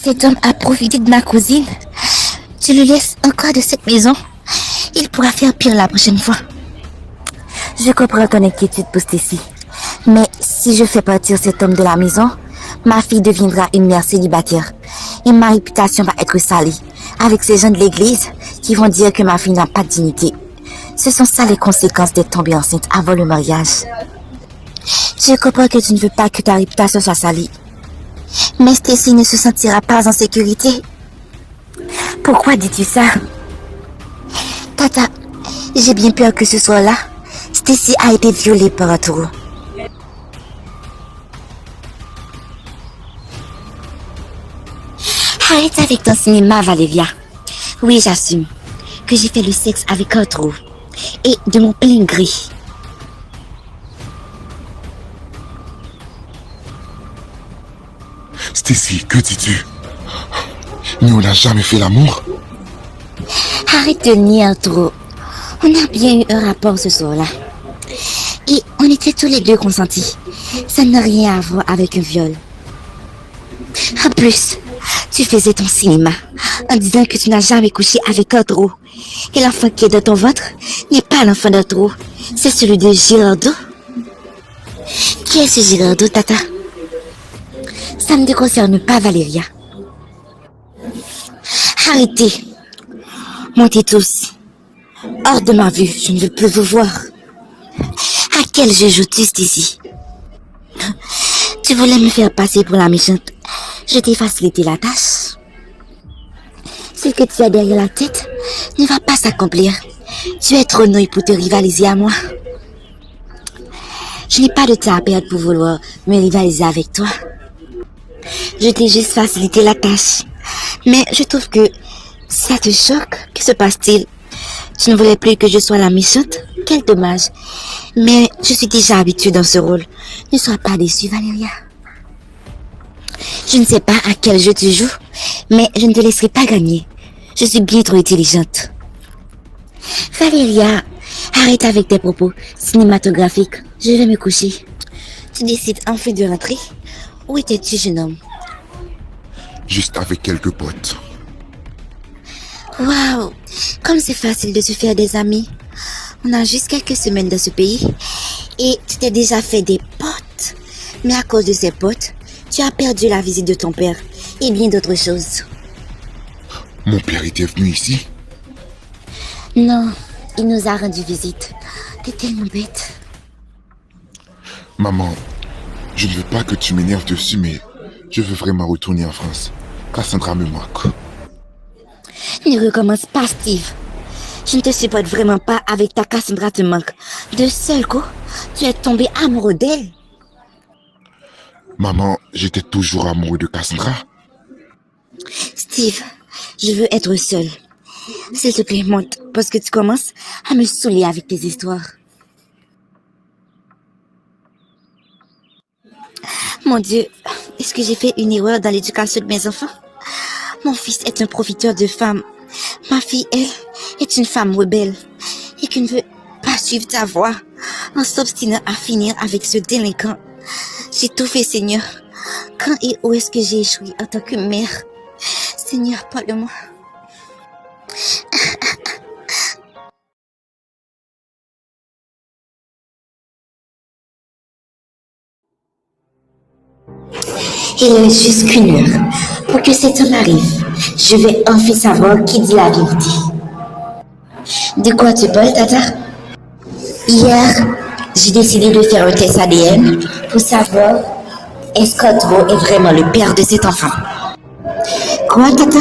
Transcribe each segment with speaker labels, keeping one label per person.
Speaker 1: Cet homme a profité de ma cousine. Tu le laisses encore de cette maison. Il pourra faire pire la prochaine fois. Je comprends ton inquiétude pour Stacy. Mais si je fais partir cet homme de la maison, ma fille deviendra une mère célibataire. Et ma réputation va être salie. Avec ces gens de l'église qui vont dire que ma fille n'a pas de dignité. Ce sont ça les conséquences d'être tombée enceinte avant le mariage. Je comprends que tu ne veux pas que ta réputation soit salie. Mais Stacy ne se sentira pas en sécurité. Pourquoi dis-tu ça? Tata, j'ai bien peur que ce soir-là, Stacy a été violée par un taureau. Arrête avec ton cinéma, Valéria. Oui, j'assume que j'ai fait le sexe avec un taureau. Et de mon plein gré.
Speaker 2: Stacy, que dis-tu? Nous, on n'a jamais fait l'amour?
Speaker 1: Arrête de nier un taureau. On a bien eu un rapport ce soir-là. Et on était tous les deux consentis. Ça n'a rien à voir avec un viol. En plus, tu faisais ton cinéma en disant que tu n'as jamais couché avec un taureau. Et l'enfant qui est dans ton ventre n'est pas l'enfant d'un taureau. C'est celui de Girardeau. Qui est ce Girardeau, Tata? Ça ne te concerne pas, Valéria. Arrêtez. Montez tous. Hors de ma vue, je ne veux plus vous voir. À quel jeu joues-tu ici? Tu voulais me faire passer pour la méchante. Je t'ai facilité la tâche. Ce que tu as derrière la tête ne va pas s'accomplir. Tu es trop nouille pour te rivaliser à moi. Je n'ai pas de temps à perdre pour vouloir me rivaliser avec toi. Je t'ai juste facilité la tâche. Mais je trouve que ça te choque. Que se passe-t-il? Tu ne voulais plus que je sois la méchante? Quel dommage. Mais je suis déjà habituée dans ce rôle. Ne sois pas déçue, Valéria. Je ne sais pas à quel jeu tu joues, mais je ne te laisserai pas gagner. Je suis bien trop intelligente. Valéria, arrête avec tes propos cinématographiques. Je vais me coucher. Tu décides enfin de rentrer? Où étais-tu, jeune homme?
Speaker 2: Juste avec quelques potes.
Speaker 1: Waouh, comme c'est facile de se faire des amis. On a juste quelques semaines dans ce pays et tu t'es déjà fait des potes. Mais à cause de ces potes, tu as perdu la visite de ton père et bien d'autres choses.
Speaker 2: Mon père était venu ici?
Speaker 1: Non, il nous a rendu visite. T'es tellement bête.
Speaker 2: Maman, je ne veux pas que tu m'énerves dessus, mais je veux vraiment retourner en France. Cassandra me manque.
Speaker 1: Ne recommence pas, Steve. Je ne te supporte vraiment pas avec ta Cassandra te manque. De seul coup, tu es tombé amoureux d'elle.
Speaker 2: Maman, j'étais toujours amoureux de Cassandra.
Speaker 1: Steve, je veux être seule. S'il te plaît, monte, parce que tu commences à me saouler avec tes histoires. Mon Dieu, est-ce que j'ai fait une erreur dans l'éducation de mes enfants? Mon fils est un profiteur de femmes. Ma fille, elle, est une femme rebelle et qui ne veut pas suivre ta voie en s'obstinant à finir avec ce délinquant. J'ai tout fait, Seigneur. Quand et où est-ce que j'ai échoué en tant que mère? Seigneur, parle-moi. Il reste juste qu'une heure pour que cet homme arrive. Je vais enfin savoir qui dit la vérité. De quoi tu parles, Tata? Hier, j'ai décidé de faire un test ADN pour savoir est-ce qu'Otro est vraiment le père de cet enfant. Quoi, Tata?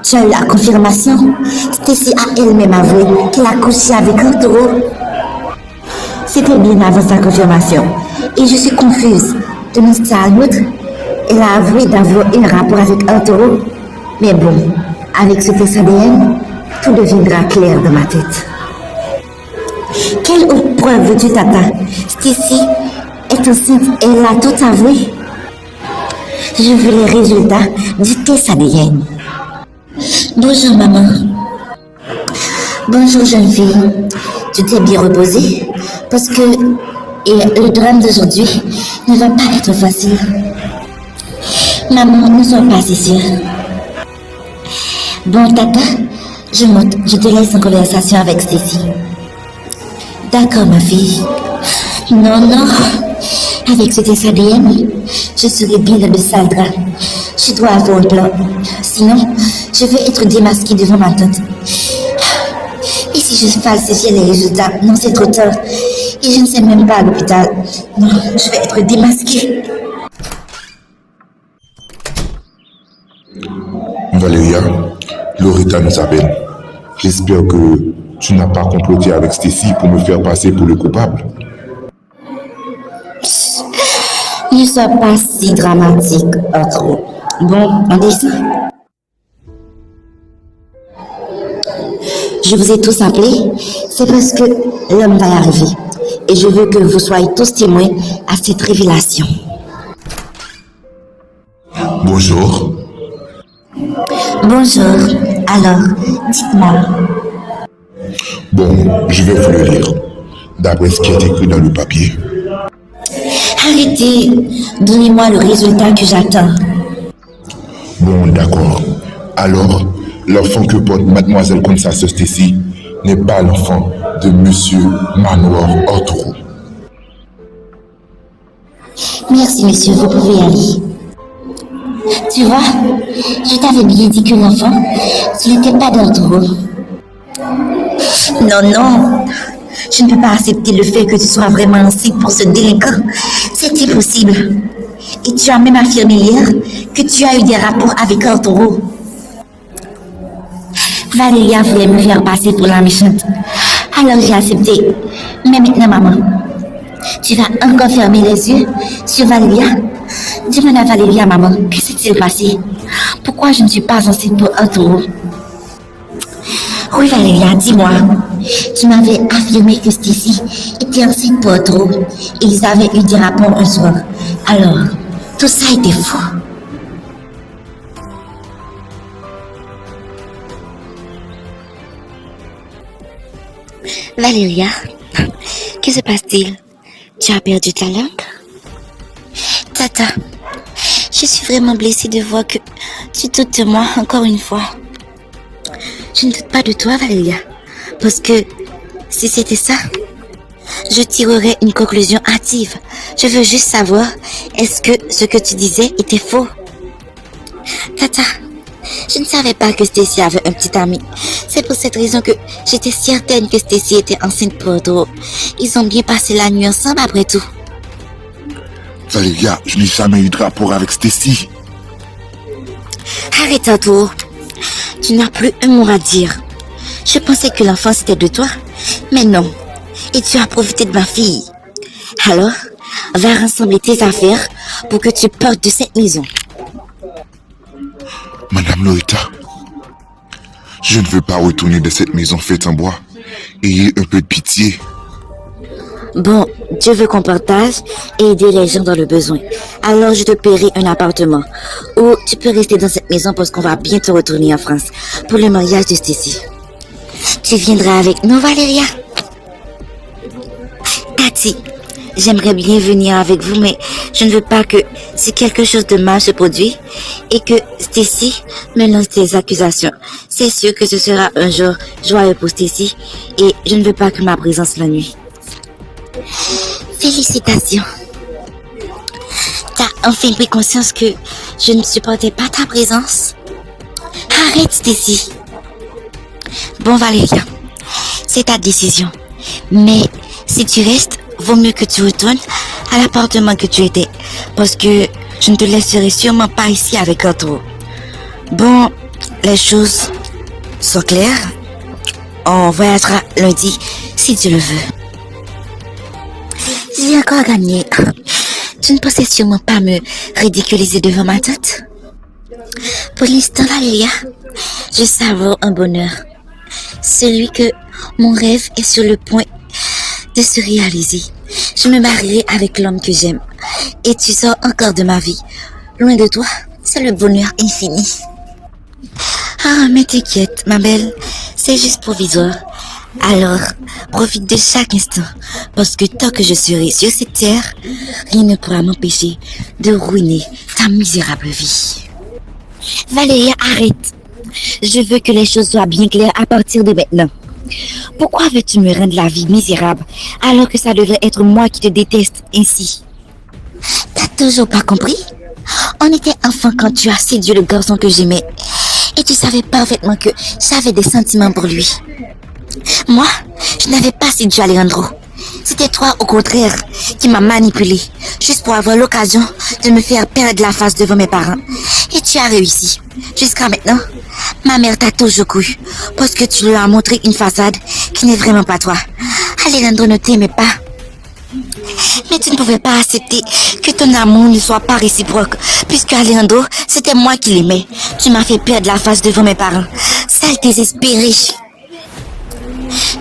Speaker 1: Tu as eu la confirmation? Stacy a elle-même avoué qu'elle a couché avec Otro. C'était bien avant sa confirmation. Et je suis confuse. De l'instant à l'autre, elle a avoué d'avoir un rapport avec Arturo. Mais bon, avec ce test ADN, tout deviendra clair dans ma tête. Quelle autre preuve veux-tu, Tata? Stacy est enceinte et elle a tout avoué. Je veux les résultats du test ADN. Bonjour, maman. Bonjour, jeune fille. Tu t'es bien reposée? Parce que le drame d'aujourd'hui ne va pas être facile. Maman, ne sois pas si sûre. Bon, Tata, je monte. Je te laisse en conversation avec Stacy. D'accord, ma fille. Non, non. Avec ce dessin ADN, je serai bien dans le sale drap. Je dois avoir un plan. Sinon, je vais être démasquée devant ma tante. Et si je falsifie les résultats? Non, c'est trop tard. Et je ne sais même pas à l'hôpital. Non, je vais être démasquée.
Speaker 2: Valéria, Loretta nous appelle. J'espère que tu n'as pas comploté avec Stacy pour me faire passer pour le coupable.
Speaker 1: Ne sois pas si dramatique, Arthur. Bon, on descend. Je vous ai tous appelés, c'est parce que l'homme va y arriver. Et je veux que vous soyez tous témoins à cette révélation.
Speaker 2: Bonjour.
Speaker 1: Bonjour. Alors, dites-moi.
Speaker 2: Bon, je vais vous le lire. D'après ce qui est écrit dans le papier.
Speaker 1: Arrêtez. Donnez-moi le résultat que j'attends.
Speaker 2: Bon, d'accord. Alors, l'enfant que porte mademoiselle Constance Stacy n'est pas l'enfant de monsieur Manoir Arturo.
Speaker 1: Merci, monsieur. Vous pouvez aller. Tu vois, je t'avais bien dit que l'enfant, ce n'était pas d'Arturo. Non, non. Je ne peux pas accepter le fait que tu sois vraiment enceinte pour ce délinquant. C'est impossible. Et tu as même affirmé hier que tu as eu des rapports avec Arturo. Valéria voulait me faire passer pour la méchante. Alors j'ai accepté. Mais maintenant, maman, tu vas encore fermer les yeux sur Valéria? Demande à Valéria, maman, que s'est-il passé? Pourquoi je ne suis pas enceinte pour Arturo? Oui, Valéria, dis-moi. Tu m'avais affirmé que Stacy était enceinte pour Arturo et ils avaient eu des rapports un soir. Alors, tout ça était faux. Valéria, que se passe-t-il? Tu as perdu ta langue? Tata, je suis vraiment blessée de voir que tu doutes de moi encore une fois. Je ne doute pas de toi, Valéria, parce que si c'était ça, je tirerais une conclusion hâtive. Je veux juste savoir, est-ce que ce que tu disais était faux? Tata, je ne savais pas que Stacy avait un petit ami. C'est pour cette raison que j'étais certaine que Stacy était enceinte pour Arturo. Ils ont bien passé la nuit ensemble après tout.
Speaker 2: Valéria, je n'ai jamais eu de rapport avec Stacy.
Speaker 1: Arrête, Arturo. Tu n'as plus un mot à dire. Je pensais que l'enfant c'était de toi, mais non. Et tu as profité de ma fille. Alors, va rassembler tes affaires pour que tu partes de cette maison.
Speaker 2: Madame Loretta, je ne veux pas retourner de cette maison faite en bois. Ayez un peu de pitié.
Speaker 1: Bon, Dieu veut qu'on partage et aider les gens dans le besoin. Alors je te paierai un appartement. Ou tu peux rester dans cette maison parce qu'on va bientôt retourner en France pour le mariage de Stacy. Tu viendras avec nous, Valéria? Tati, j'aimerais bien venir avec vous, mais je ne veux pas que si quelque chose de mal se produit et que Stacy me lance des accusations. C'est sûr que ce sera un jour joyeux pour Stacy et je ne veux pas que ma présence l'ennuie. Félicitations. T'as enfin pris conscience que je ne supportais pas ta présence? Arrête, Stacy. Bon, Valéria, c'est ta décision. Mais si tu restes, vaut mieux que tu retournes à l'appartement que tu étais. Parce que je ne te laisserai sûrement pas ici avec Arturo. Bon, les choses sont claires. On voyagera lundi, si tu le veux. J'ai encore gagné. Tu ne pensais sûrement pas me ridiculiser devant ma tante? Pour l'instant, Valéria, je savoure un bonheur. Celui que mon rêve est sur le point de se réaliser. Je me marierai avec l'homme que j'aime. Et tu sors encore de ma vie. Loin de toi, c'est le bonheur infini. Ah, mais t'inquiète, ma belle. C'est juste provisoire. Alors, profite de chaque instant, parce que tant que je serai sur cette terre, rien ne pourra m'empêcher de ruiner ta misérable vie. Valéria, arrête. Je veux que les choses soient bien claires à partir de maintenant. Pourquoi veux-tu me rendre la vie misérable alors que ça devrait être moi qui te déteste ainsi? T'as toujours pas compris? On était enfants quand tu as séduit le garçon que j'aimais. Et tu savais parfaitement que j'avais des sentiments pour lui. Moi, je n'avais pas séduit Alejandro. C'était toi, au contraire, qui m'as manipulé, juste pour avoir l'occasion de me faire perdre la face devant mes parents. Et tu as réussi. Jusqu'à maintenant, ma mère t'a toujours cru, parce que tu lui as montré une façade qui n'est vraiment pas toi. Alejandro ne t'aimait pas. Mais tu ne pouvais pas accepter que ton amour ne soit pas réciproque, puisque Alejandro, c'était moi qui l'aimais. Tu m'as fait perdre la face devant mes parents. Sale désespéré.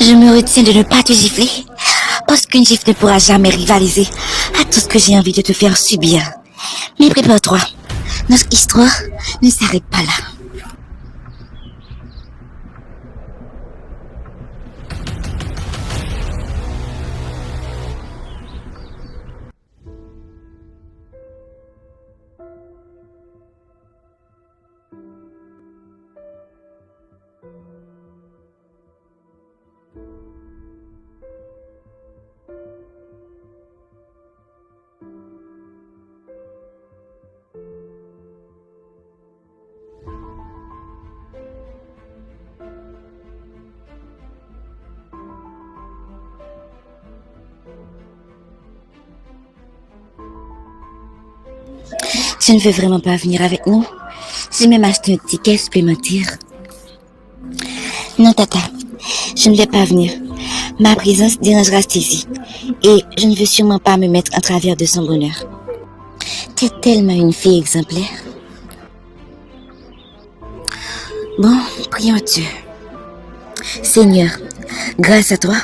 Speaker 1: Je me retiens de ne pas te gifler, parce qu'une gifle ne pourra jamais rivaliser à tout ce que j'ai envie de te faire subir. Mais prépare-toi, notre histoire ne s'arrête pas là. Tu ne veux vraiment pas venir avec nous? J'ai même acheté un ticket supplémentaire. Non, Tata, je ne vais pas venir. Ma présence dérangera Stacy et je ne veux sûrement pas me mettre en travers de son bonheur. T'es tellement une fille exemplaire. Bon, prions Dieu. Seigneur, grâce à toi,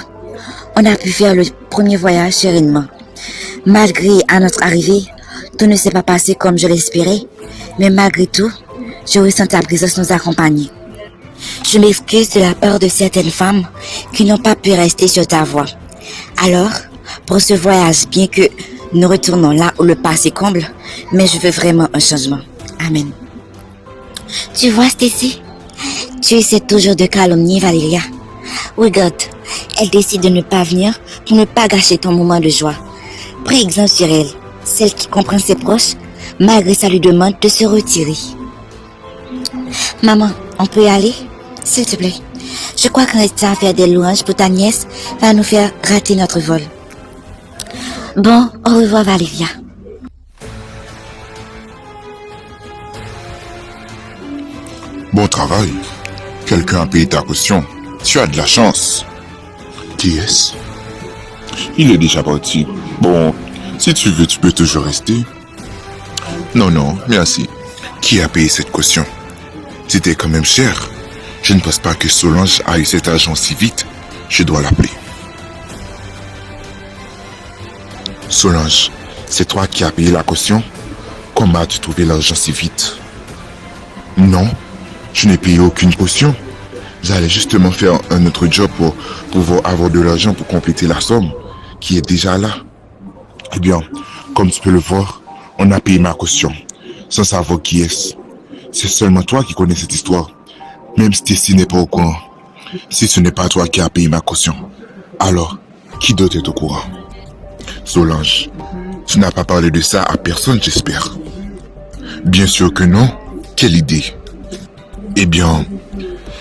Speaker 1: on a pu faire le premier voyage sereinement. Malgré à notre arrivée, tout ne s'est pas passé comme je l'espérais, mais malgré tout, je ressens ta présence nous accompagner. Je m'excuse de la part de certaines femmes qui n'ont pas pu rester sur ta voie. Alors, pour ce voyage, bien que nous retournons là où le passé comble, mais je veux vraiment un changement. Amen. Tu vois, Stacy, tu essaies toujours de calomnier Valéria. Regarde, elle décide de ne pas venir pour ne pas gâcher ton moment de joie. Prends exemple sur elle, celle qui comprend ses proches, malgré ça lui demande de se retirer. Maman, on peut y aller? S'il te plaît. Je crois qu'en restant à faire des louanges pour ta nièce va nous faire rater notre vol. Bon, au revoir Valéria.
Speaker 2: Bon travail. Quelqu'un a payé ta caution. Tu as de la chance. Qui est-ce? Il est déjà parti. Bon, si tu veux, tu peux toujours rester. Non, merci. Qui a payé cette caution? C'était quand même cher. Je ne pense pas que Solange a eu cet argent si vite. Je dois l'appeler. Solange, c'est toi qui as payé la caution? Comment as-tu trouvé l'argent si vite? Non, je n'ai payé aucune caution. J'allais justement faire un autre job pour pouvoir avoir de l'argent pour compléter la somme qui est déjà là. Eh bien, comme tu peux le voir, on a payé ma caution, sans savoir qui est-ce. C'est seulement toi qui connais cette histoire. Même Stacy n'est pas au courant. Si ce n'est pas toi qui as payé ma caution, alors qui d'autre est au courant? Solange, tu n'as pas parlé de ça à personne, j'espère. Bien sûr que non. Quelle idée? Eh bien,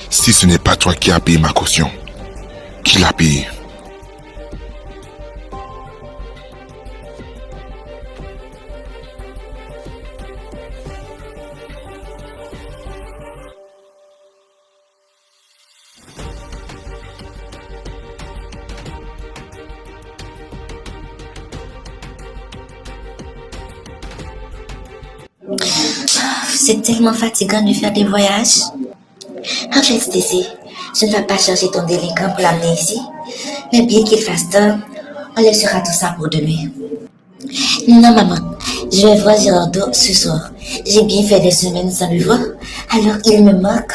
Speaker 2: si ce n'est pas toi qui as payé ma caution, qui l'a payé?
Speaker 1: C'est tellement fatigant de faire des voyages. En fait, Stacy, je ne vais pas chercher ton délinquant pour l'amener ici. Mais bien qu'il fasse tard, on laissera tout ça pour demain. Non, maman, je vais voir Gérardo ce soir. J'ai bien fait des semaines sans le voir, alors il me manque.